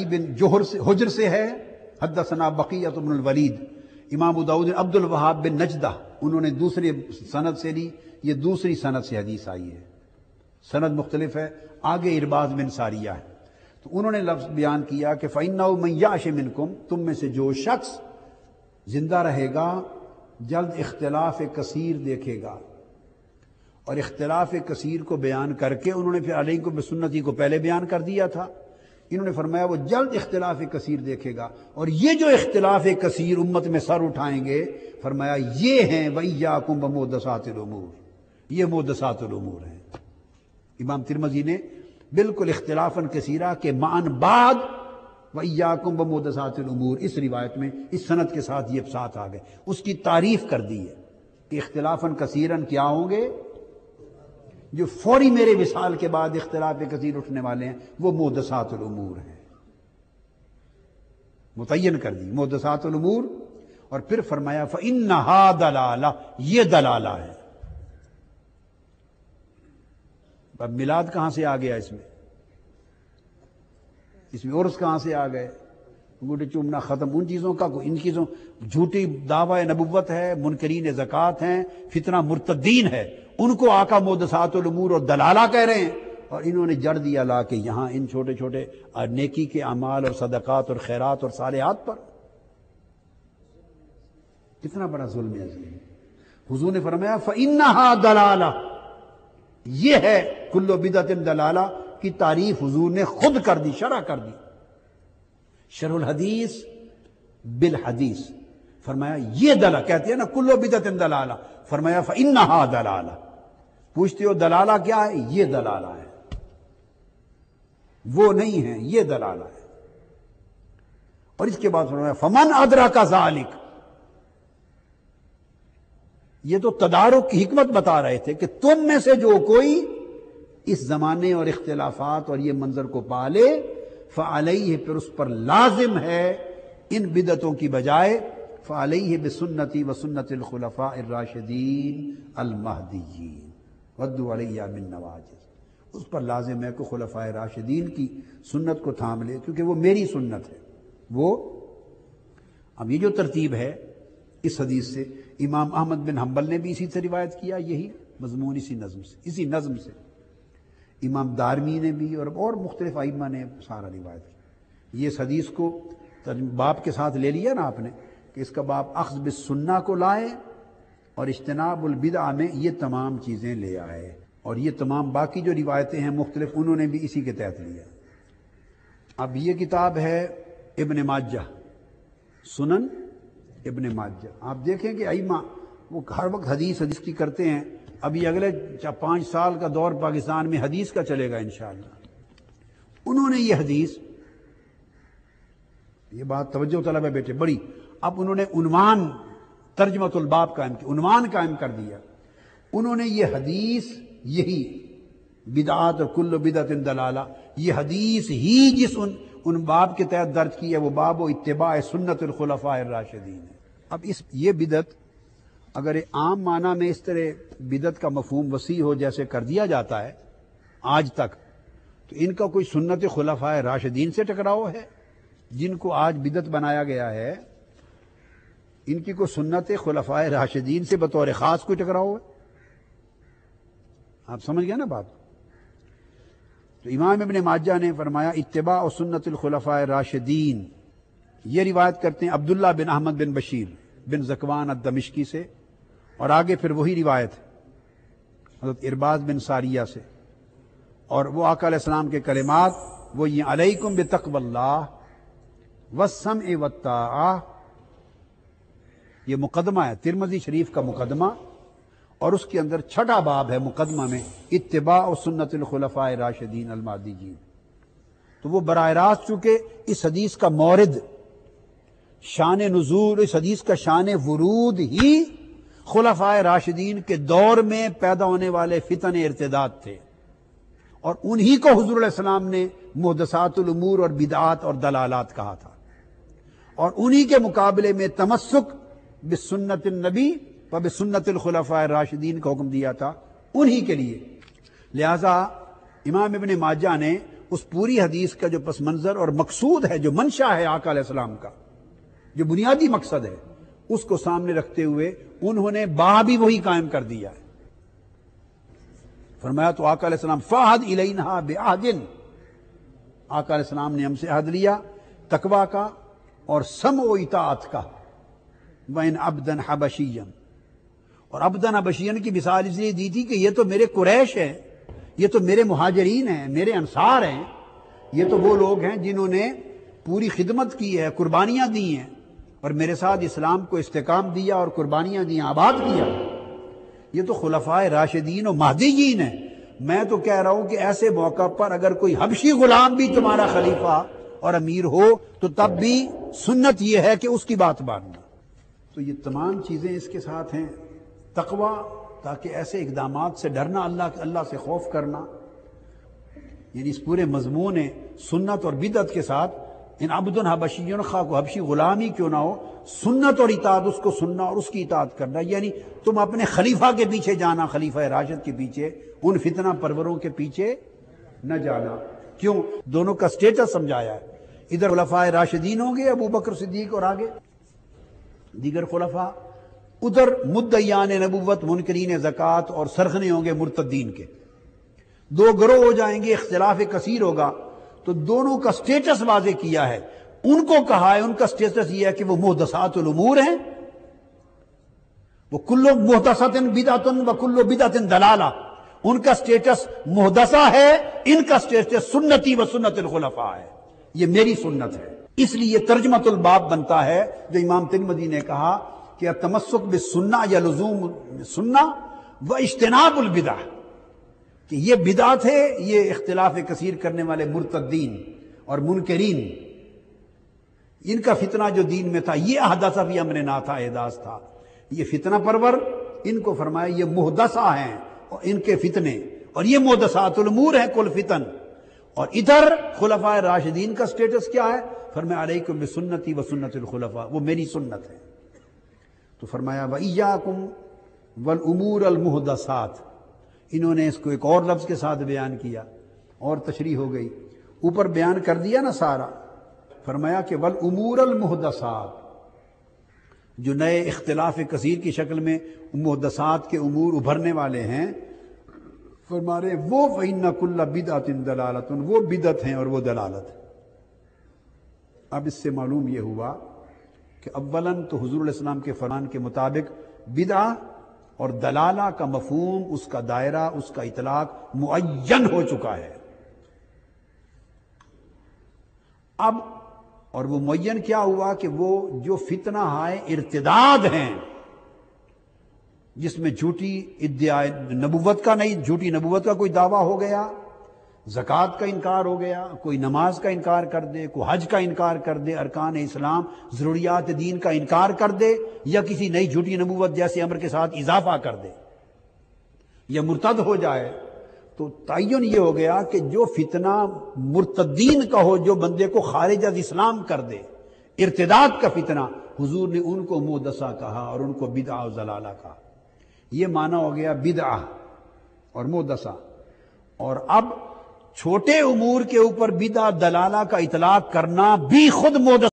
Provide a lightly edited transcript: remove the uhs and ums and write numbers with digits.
بن حجر سے ہے، حدثنا بقیۃ بن الولید، امام ابو داؤد عبد الوہاب بن نجدہ انہوں نے دوسری سند سے لی، یہ دوسری سند سے حدیث آئی ہے، سند مختلف ہے، آگے ارباز بن ساریہ ہے، تو انہوں نے لفظ بیان کیا کہ فَإِنَّهُ مَن يَعْشِ مِنكُم، تم میں سے جو شخص زندہ رہے گا جلد اختلاف کثیر دیکھے گا۔ اور اختلاف کثیر کو بیان کر کے انہوں نے پھر علیکم بسنتی کو پہلے بیان کر دیا تھا، انہوں نے فرمایا وہ جلد اختلاف کثیر دیکھے گا، اور یہ جو اختلاف کثیر امت میں سر اٹھائیں گے، فرمایا یہ ہیں وَإِيَّاكُمْ وَمُحْدَثَاتِ الْأُمُورِ، یہ محدثات الامور ہیں۔ امام ترمذی نے بالکل اختلافاً کثیرہ کے معنی بعد وَإِيَّاكُمْ وَمُحْدَثَاتِ الْأُمُورِ اس روایت میں اس سند کے ساتھ یہ ساتھ آ گئے، اس کی تعریف کر دی ہے کہ اختلافاً کثیراً کیا ہوں گے، جو فوری میرے وصال کے بعد اختلاف کثیر اٹھنے والے ہیں وہ محدثات الامور ہیں، متعین کر دی محدثات الامور، اور پھر فرمایا فَإِنَّهَا دَلَالَةٌ، یہ دلالہ ہے۔ اب میلاد کہاں سے آ گیا اس میں عرس کہاں سے آ گئے، انگوٹھی چومنا ختم، ان چیزوں کا ان چیزوں جھوٹی دعوی نبوت ہے، منکرین زکوٰۃ ہیں، فتنہ مرتدین ہے، ان کو آقا محدثات الامور اور دلالہ کہہ رہے ہیں، اور انہوں نے جڑ دیا لا کے یہاں ان چھوٹے چھوٹے نیکی کے اعمال اور صدقات اور خیرات اور صالحات پر۔ کتنا بڑا ظلم ہے عظیم۔ حضور نے فرمایا فَإِنَّهَا دَلَالَةٌ، یہ ہے کل بدعت دلالہ کی تعریف حضور نے خود کر دی، شرح کر دی، شرح الحدیث بالحدیث، فرمایا یہ دلالہ، کہتے ہیں نا کل بدعت دلالہ، فرمایا فَإِنَّهَا دلالہ، پوچھتے ہو دلالہ کیا ہے، یہ دلالہ ہے، وہ نہیں ہے، یہ دلالہ ہے۔ اور اس کے بعد فرمایا فَمَنْ أَدْرَكَ ذَلِكَ، یہ تو تدارک کی حکمت بتا رہے تھے کہ تم میں سے جو کوئی اس زمانے اور اختلافات اور یہ منظر کو پالے فعلیہ، پھر اس پر لازم ہے ان بدعتوں کی بجائے فعلیہ بسنتی وسنت الخلفاء الراشدین المہدیین ودوا علیہ بالنواجذ، اس پر لازم ہے کہ خلفاء راشدین کی سنت کو تھام لے، کیونکہ وہ میری سنت ہے۔ وہ اب یہ جو ترتیب ہے اس حدیث سے، امام احمد بن حنبل نے بھی اسی سے روایت کیا، یہی مضمون اسی نظم سے امام دارمی نے بھی اور مختلف ائمہ نے سارا روایت کی۔ یہ اس حدیث کو باب کے ساتھ لے لیا نا آپ نے کہ اس کا باب اخذ بالسنہ کو لائے اور اجتناب البدع میں یہ تمام چیزیں لے آئے، اور یہ تمام باقی جو روایتیں ہیں مختلف انہوں نے بھی اسی کے تحت لیا۔ اب یہ کتاب ہے ابن ماجہ، سنن ابن ماجہ۔ آپ دیکھیں کہ ائمہ وہ ہر وقت حدیث کی کرتے ہیں، ابھی اگلے 5 سال کا دور پاکستان میں حدیث کا چلے گا انشاءاللہ۔ انہوں نے یہ حدیث، یہ بات توجہ طلب ہے بیٹے بڑی، اب انہوں نے عنوان ترجمۃ الباب قائم کی، عنوان قائم کر دیا۔ انہوں نے یہ حدیث، یہی بدعات اور کل بدعت دلالہ، یہ حدیث ہی جس ان باب کے تحت درج کی ہے وہ باب و اتباع سنت الخلفاء الراشدین ہے۔ اب یہ بدعت اگر عام معنی میں اس طرح بدعت کا مفہوم وسیع ہو جیسے کر دیا جاتا ہے آج تک، تو ان کا کوئی سنت خلفاء راشدین سے ٹکراؤ ہے؟ جن کو آج بدعت بنایا گیا ہے ان کی کوئی سنت خلفاء راشدین سے بطور خاص کوئی ٹکراؤ ہے؟ آپ سمجھ گئے نا بات؟ تو امام ابن ماجہ نے فرمایا اتباع و سنت الخلفاء راشدین، یہ روایت کرتے ہیں عبداللہ بن احمد بن بشیر بن زکوان الدمشقی سے، اور آگے پھر وہی روایت حضرت ارباز بن ساریہ سے، اور وہ آقا علیہ السلام کے کلمات وہ یہ علیکم بتقوی اللہ والسمع والطاعہ، یہ مقدمہ ہے ترمذی شریف کا مقدمہ، اور اس کے اندر 6واں باب ہے مقدمہ میں اتباع و سنت الخلفاء راشدین المہدیین۔ تو وہ براہ راست چونکہ اس حدیث کا مورد، شان نزول، اس حدیث کا شان ورود ہی خلفاء راشدین کے دور میں پیدا ہونے والے فتن ارتداد تھے، اور انہی کو حضور علیہ السلام نے محدثات الامور اور بدعات اور دلالات کہا تھا، اور انہی کے مقابلے میں تمسک بسنت النبی و بسنت الخلفاء الراشدین کا حکم دیا تھا انہی کے لیے۔ لہذا امام ابن ماجہ نے اس پوری حدیث کا جو پس منظر اور مقصود ہے، جو منشا ہے آقا علیہ السلام کا، جو بنیادی مقصد ہے، اس کو سامنے رکھتے ہوئے انہوں نے باب بھی وہی قائم کر دیا ہے۔ فرمایا تو آقا علیہ السلام فَعَهْدْ إِلَيْنَا بِعَهْدٍ، آقا علیہ السلام نے ہم سے عہد لیا تقوی کا اور سمع و اطاعت کا۔ وَإِنْ عَبْدًا حَبَشِيًّا، اور عبدًا حبشین کی مثال اس لیے دی تھی کہ یہ تو میرے قریش ہیں، یہ تو میرے مہاجرین ہیں، میرے انصار ہیں، یہ تو وہ لوگ ہیں جنہوں نے پوری خدمت کی ہے، قربانیاں دی ہیں اور میرے ساتھ اسلام کو استحکام دیا اور قربانیاں دی، آباد کیا۔ یہ تو خلفائے راشدین و مہدیین ہیں۔ میں تو کہہ رہا ہوں کہ ایسے موقع پر اگر کوئی حبشی غلام بھی تمہارا خلیفہ اور امیر ہو تو تب بھی سنت یہ ہے کہ اس کی بات ماننا۔ تو یہ تمام چیزیں اس کے ساتھ ہیں، تقوی تاکہ ایسے اقدامات سے ڈرنا، اللہ سے خوف کرنا، یعنی اس پورے مضمون سنت اور بدعت کے ساتھ ان عبد حبشی خواہ کو حبشی غلام ہی کیوں نہ ہو، سنت اور اطاعت اس کو سننا اور اس کی اطاعت کرنا، یعنی تم اپنے خلیفہ کے پیچھے جانا، خلیفہ راشد کے پیچھے، ان فتنہ پروروں کے پیچھے نہ جانا۔ کیوں؟ دونوں کا سٹیٹس سمجھایا ہے، ادھر خلفائے راشدین ہوں گے ابو بکر صدیق اور آگے دیگر خلفاء، ادھر مدعیان نبوت منکرین زکوٰۃ اور سرخنے ہوں گے مرتدین کے، دو گروہ ہو جائیں گے، اختلاف کثیر ہوگا۔ تو دونوں کا سٹیٹس واضح کیا ہے، ان کو کہا ہے، ان کا سٹیٹس یہ ہے کہ وہ محدثات الامور ہیں، وہ کل محدثۃ بدعۃ و کل بدعۃ ضلالہ، ان کا سٹیٹس محدثہ ہے، ان کا سٹیٹس سنتی و سنت الخلفاء ہے، یہ میری سنت ہے۔ اس لیے ترجمۃ الباب بنتا ہے جو امام ترمذی نے کہا کہ التمسک بالسنہ یا لزوم سنہ و اجتناب البدع، کہ یہ بدعت ہے، یہ اختلاف کثیر کرنے والے مرتدین اور منکرین، ان کا فتنہ جو دین میں تھا یہ احدث فی امرنا تھا، احداث تھا، یہ فتنہ پرور، ان کو فرمایا یہ محدثہ ہیں اور ان کے فتنے، اور یہ محدثات الامور ہیں کل فتن۔ اور ادھر خلفائے راشدین کا سٹیٹس کیا ہے؟ فرمایا علیکم بسنتی و سنت الخلفاء، وہ میری سنت ہے۔ تو فرمایا وَإِيَّاكُمْ وَالْأُمُورَ الْمُحْدَثَاتِ، انہوں نے اس کو ایک اور لفظ کے ساتھ بیان کیا اور تشریح ہو گئی، اوپر بیان کر دیا نا سارا، فرمایا کہ وَالْأُمُورَ الْمُحْدَثَاتِ، جو نئے اختلاف کثیر کی شکل میں محدثات کے امور ابھرنے والے ہیں، فرما رہے وہ فَإِنَّ كُلَّ بِدْعَةٍ ضَلَالَةٌ، وہ بدعت ہیں اور وہ دلالت۔ اب اس سے معلوم یہ ہوا کہ اولاً تو حضور علیہ السلام کے فرمان کے مطابق بدعہ اور دلالہ کا مفہوم، اس کا دائرہ، اس کا اطلاق معین ہو چکا ہے۔ اب اور وہ معین کیا ہوا کہ وہ جو فتنہ ہائے ارتداد ہیں، جس میں جھوٹی ادعاء نبوت کا نہیں، جھوٹی نبوت کا کوئی دعویٰ ہو گیا، زکوٰۃ کا انکار ہو گیا، کوئی نماز کا انکار کر دے، کوئی حج کا انکار کر دے، ارکان اسلام ضروریات دین کا انکار کر دے، یا کسی نئی جھوٹی نبوت جیسے امر کے ساتھ اضافہ کر دے یا مرتد ہو جائے، تو تعین یہ ہو گیا کہ جو فتنہ مرتدین کا ہو، جو بندے کو خارج از اسلام کر دے، ارتداد کا فتنہ، حضور نے ان کو محدثہ کہا اور ان کو بدعہ و ضلالہ کہا۔ یہ معنی ہو گیا بدعہ اور محدثہ۔ اور اب چھوٹے امور کے اوپر بدعہ دلالہ کا اطلاق کرنا بھی خود محدث